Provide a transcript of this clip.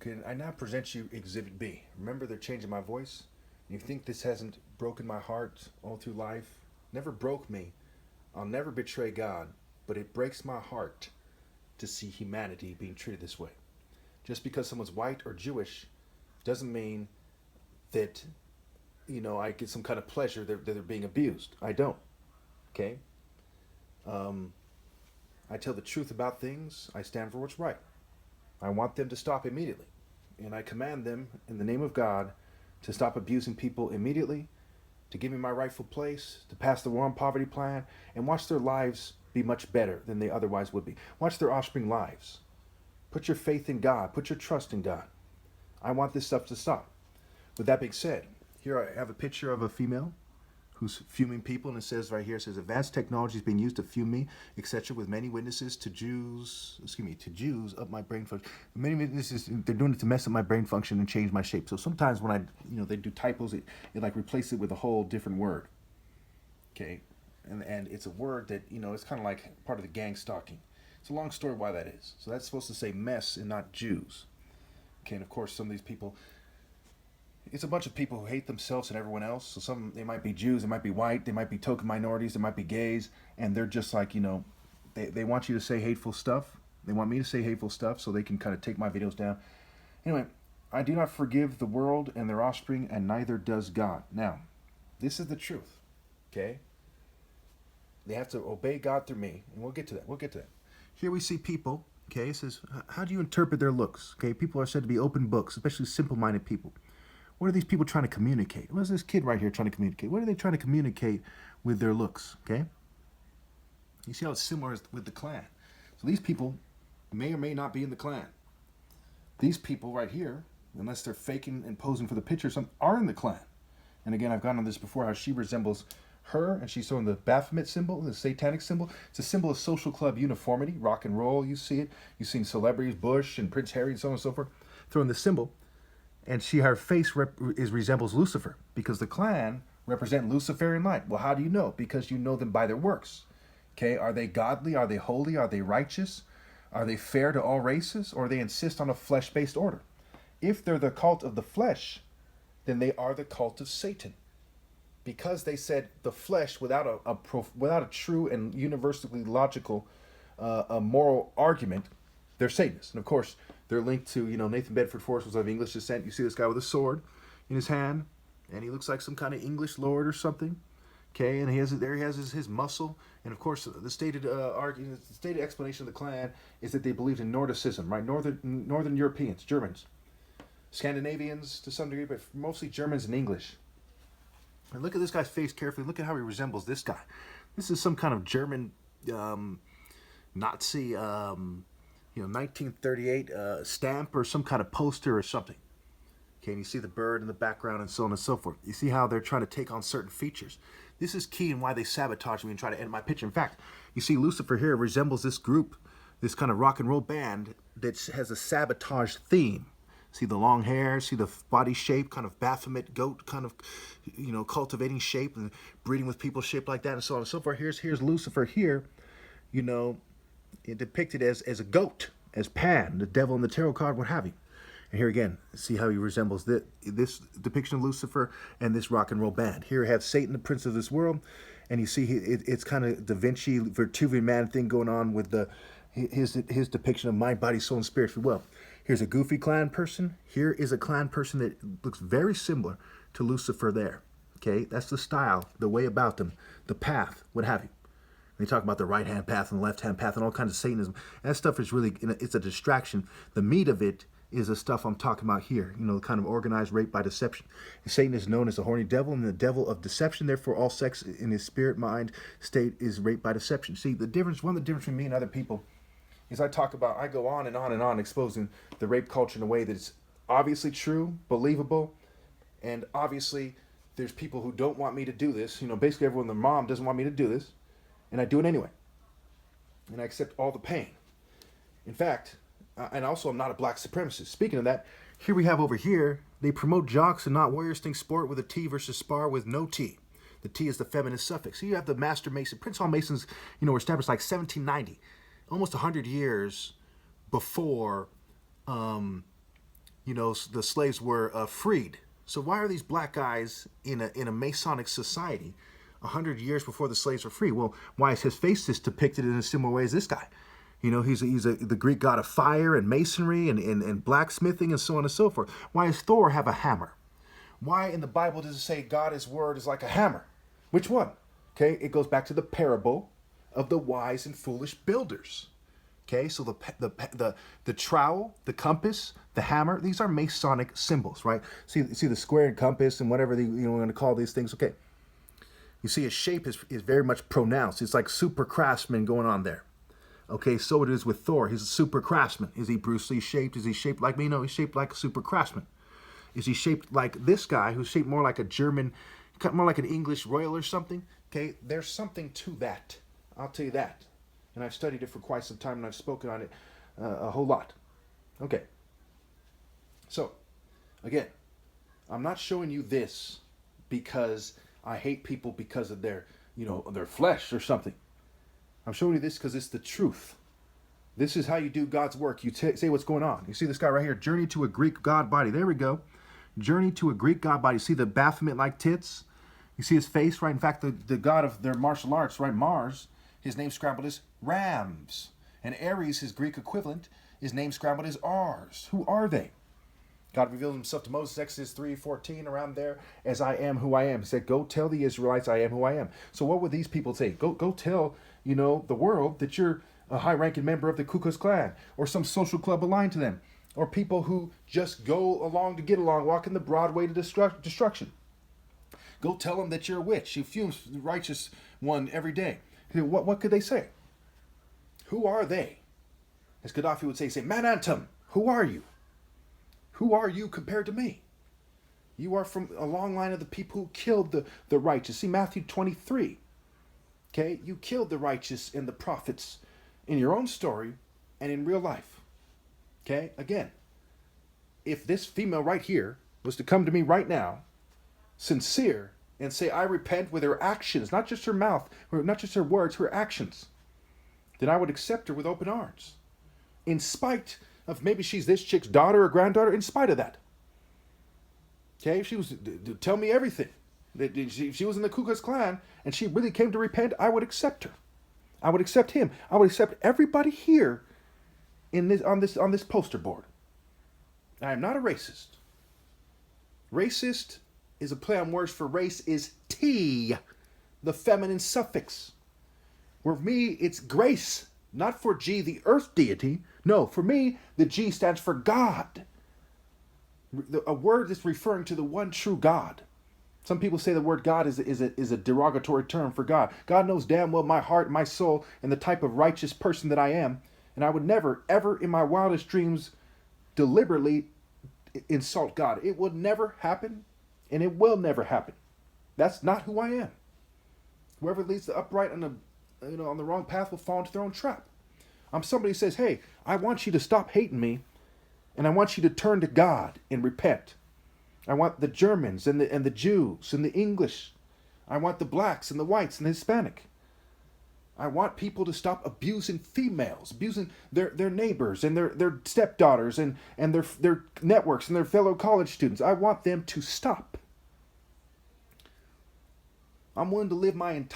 Okay, I now present you Exhibit B. Remember the change in my voice? You think this hasn't broken my heart all through life? Never broke me. I'll never betray God, but it breaks my heart to see humanity being treated this way. Just because someone's white or Jewish doesn't mean that, I get some kind of pleasure that they're being abused. I don't. Okay? Um, I tell the truth about things. I stand for what's right. I want them to stop immediately. And I command them, in the name of God, to stop abusing people immediately, to give me my rightful place, to pass the war on poverty plan, and watch their lives be much better than they otherwise would be. Watch their offspring lives. Put your faith in God. Put your trust in God. I want this stuff to stop. With that being said, here I have a picture of a female who's fuming people, and it says right here, it says, advanced technology is being used to fume me, etc., with many witnesses to Jews up my brain function. Many witnesses, they're doing it to mess up my brain function and change my shape. So sometimes when they do typos, it like replace it with a whole different word. Okay, and it's a word that, it's kind of like part of the Gangstalking. It's a long story why that is. So that's supposed to say mess and not Jews. Okay, and of course some of these people, it's a bunch of people who hate themselves and everyone else. So they might be Jews, they might be white, they might be token minorities, they might be gays, and they're just like, they want you to say hateful stuff. They want me to say hateful stuff so they can kind of take my videos down. Anyway, I do not forgive the world and their offspring, and neither does God. Now, this is the truth, okay? They have to obey God through me, and we'll get to that. Here we see people, okay, it says, how do you interpret their looks? Okay, people are said to be open books, especially simple-minded people. What are these people trying to communicate? What is this kid right here trying to communicate? What are they trying to communicate with their looks, okay? You see how it's similar with the Klan. So these people may or may not be in the Klan. These people right here, unless they're faking and posing for the picture, some are in the Klan. And again, I've gone on this before, how she resembles her, and she's throwing the Baphomet symbol, the satanic symbol. It's a symbol of social club uniformity, rock and roll, you see it. You've seen celebrities, Bush and Prince Harry and so on and so forth, throwing the symbol. And her face resembles Lucifer, because the Klan represent Luciferian light. Well, how do you know? Because you know them by their works. Okay, are they godly? Are they holy? Are they righteous? Are they fair to all races? Or they insist on a flesh-based order? If they're the cult of the flesh, then they are the cult of Satan. Because they said the flesh without a true and universally logical a moral argument, they're Satanists. And of course, they're linked to, Nathan Bedford Forrest was of English descent. You see this guy with a sword in his hand, and he looks like some kind of English lord or something. Okay, and he has his muscle. And of course, the stated argument, the stated explanation of the Klan is that they believed in Nordicism, right? Northern Europeans, Germans, Scandinavians to some degree, but mostly Germans and English. And look at this guy's face carefully. Look at how he resembles this guy. This is some kind of German Nazi, 1938 stamp or some kind of poster or something. Okay, and you see the bird in the background and so on and so forth. You see how they're trying to take on certain features. This is key in why they sabotage me and try to end my picture. In fact, you see Lucifer here resembles this group, this kind of rock and roll band that has a sabotage theme. See the long hair, see the body shape, kind of Baphomet goat, kind of, cultivating shape and breeding with people shaped like that and so on and so forth. Here's Lucifer here, depicted as a goat, as Pan, the devil in the tarot card, what have you. And here again, see how he resembles this depiction of Lucifer and this rock and roll band. Here we have Satan, the prince of this world, and you see it's kind of Da Vinci, Vitruvian Man thing going on with his depiction of mind, body, soul, and spirit, if you will. Here's a goofy Klan person. Here is a Klan person that looks very similar to Lucifer there. Okay, that's the style, the way about them, the path, what have you. They talk about the right-hand path and the left-hand path and all kinds of Satanism. And that stuff is really, it's a distraction. The meat of it is the stuff I'm talking about here, kind of organized rape by deception. And Satan is known as the horny devil and the devil of deception. Therefore, all sex in his spirit, mind, state is rape by deception. See, one of the differences between me and other people is I go on and on and on exposing the rape culture in a way that's obviously true, believable, and obviously there's people who don't want me to do this. Basically everyone, their mom doesn't want me to do this, and I do it anyway. And I accept all the pain. In fact, and also I'm not a black supremacist. Speaking of that, here we have over here, they promote jocks and not warriors, think sport with a T versus spar with no T. The T is the feminist suffix. So you have the Master Mason. Prince Hall Masons, were established like 1790. Almost 100 years before the slaves were freed. So why are these black guys in a Masonic society 100 years before the slaves were free? Well, why is his face just depicted in a similar way as this guy? He's the Greek god of fire and masonry and blacksmithing and so on and so forth. Why does Thor have a hammer? Why in the Bible does it say God's word is like a hammer? Which one? Okay, it goes back to the parable of the wise and foolish builders. Okay, so the trowel, the compass, the hammer, these are Masonic symbols, right? See the square and compass and whatever we're going to call these things. Okay, you see his shape is very much pronounced. It's like super craftsman going on there. Okay, so it is with Thor. He's a super craftsman. Is he Bruce Lee shaped? Is he shaped like me? No, he's shaped like a super craftsman. Is he shaped like this guy who's shaped more like a German, more like an English royal or something? Okay, there's something to that. I'll tell you that. And I've studied it for quite some time and I've spoken on it a whole lot. Okay. So, again, I'm not showing you this because I hate people because of their flesh or something. I'm showing you this because it's the truth. This is how you do God's work. You say what's going on. You see this guy right here, journey to a Greek god body. There we go. Journey to a Greek god body. See the Baphomet-like tits? You see his face, right? In fact, the god of their martial arts, right, Mars, his name scrambled is Rams. And Ares, his Greek equivalent, is name scrambled as Rs. Who are they? God revealed himself to Moses, Exodus 3:14, around there, as I am who I am. He said, go tell the Israelites I am who I am. So what would these people say? Go tell, the world that you're a high-ranking member of the Ku Klux Klan or some social club aligned to them, or people who just go along to get along, walking the broad way to destruction. Go tell them that you're a witch. You fumes the righteous one every day. What could they say? Who are they? As Gaddafi would say, man antum, who are you? Who are you compared to me? You are from a long line of the people who killed the righteous. See Matthew 23. Okay, you killed the righteous and the prophets in your own story and in real life. Okay, again, if this female right here was to come to me right now, sincere, and say, I repent with her actions, not just her mouth, or not just her words, her actions, then I would accept her with open arms. In spite of maybe she's this chick's daughter or granddaughter, in spite of that. Okay, if she was to tell me everything, that she was in the Ku Klux Klan, and she really came to repent, I would accept her. I would accept him. I would accept everybody here on this poster board. I am not a racist. Racist is a play on words for race is T, the feminine suffix. For me, it's grace, not for G, the earth deity. No, for me, the G stands for God. A word that's referring to the one true God. Some people say the word God is a derogatory term for God. God knows damn well my heart, my soul, and the type of righteous person that I am. And I would never, ever in my wildest dreams deliberately insult God. It would never happen, and it will never happen. That's not who I am. Whoever leads the upright on the wrong path will fall into their own trap. I'm somebody who says, hey, I want you to stop hating me, and I want you to turn to God and repent. I want the Germans and the Jews and the English. I want the blacks and the whites and the Hispanic. I want people to stop abusing females, abusing their neighbors and their stepdaughters and their networks and their fellow college students. I want them to stop. I'm willing to live my entire